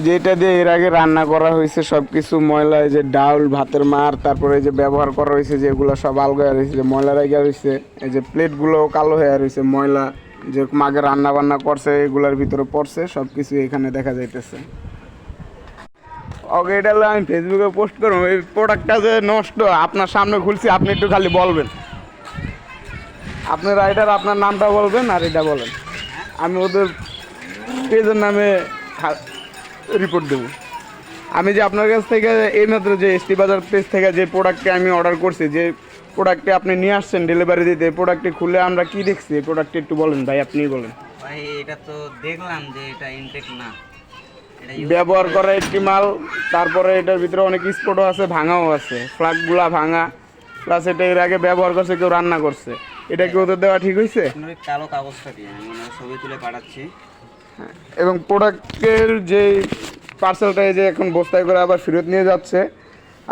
যেটা দিয়ে এর আগে রান্না করা হয়েছে সব কিছু ময়লা, এই যে ডাউল ভাতের মার, তারপরে এই যে ব্যবহার করা হয়েছে যেগুলো সব আলগা রয়েছে, যে ময়লা রেখে রয়েছে, এই যে প্লেটগুলোও কালো হয়ে রয়েছে ময়লা, যে আগে রান্না বান্না করছে এগুলার ভিতরে পড়ছে, সব কিছু এখানে দেখা যাইতেছে। ওকে, এটা হলো আমি ফেসবুকে পোস্ট করবো। এই প্রোডাক্টটা যে নষ্ট আপনার সামনে খুলছি, আপনি একটু খালি বলবেন, আপনার রাইডার আপনার নামটা বলবেন আর এটা বলেন, আমি ওদের পেজের নামে রিপোর্ট দেবো। আমি যে আপনার কাছ থেকে এইমাত্র যে এসটি বাজার পেজ থেকে যে প্রোডাক্টটি আমি অর্ডার করছি, যে প্রোডাক্টটি আপনি নিয়ে আসছেন ডেলিভারি দিতে, এই প্রোডাক্টটি খুলে আমরা কি দেখছি, এই প্রোডাক্টটি একটু বলেন ভাই, আপনিই বলেন। ভাই এটা তো দেখলাম যে এটা ইনটেক না, ব্যবহার করা একটি মাল, তারপরে এটার ভিতরে অনেক স্পটও আছে, ভাঙাও আছে, ফ্লাগগুলা ভাঙা, প্লাস এটা এর আগে ব্যবহার করছে, কেউ রান্না করছে। এটা কি ওদের দেওয়া ঠিক হয়েছে? কালো কাগজটা দিয়ে আমি ছবি তুলে পাঠাচ্ছি। এবং প্রোডাক্টের যে পার্সেলটা এই যে এখন বস্তায় করে আবার ফেরত নিয়ে যাচ্ছে।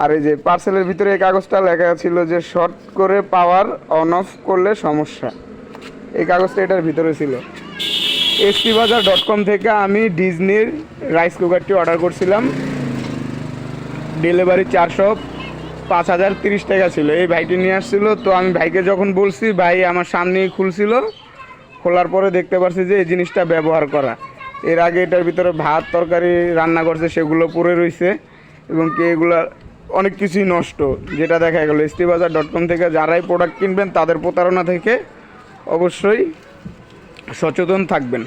আর এই যে পার্সেলের ভিতরে এই কাগজটা লেখা ছিল যে শর্ট করে পাওয়ার অন অফ করলে সমস্যা, এই কাগজটা এটার ভিতরে ছিল। stbazaar.com থেকে আমি ডিজনির রাইস কুকারটি অর্ডার করছিলাম, ডেলিভারি 405,030 টাকা ছিল। এই ভাইটি নিয়ে আসছিল, তো আমি ভাইকে যখন বলছি, ভাই আমার সামনেই খুলছিল, খোলার পরে দেখতে পাচ্ছি যে এই জিনিসটা ব্যবহার করা। এর আগে এটার ভিতরে ভাত তরকারি রান্না করছে, সেগুলো পড়ে রয়েছে, এবং কি এগুলো অনেক কিছুই নষ্ট, যেটা দেখা গেল। stbazaar.com থেকে যারাই প্রোডাক্ট কিনবেন তাদের প্রতারণা থেকে অবশ্যই সচেতন থাকবেন।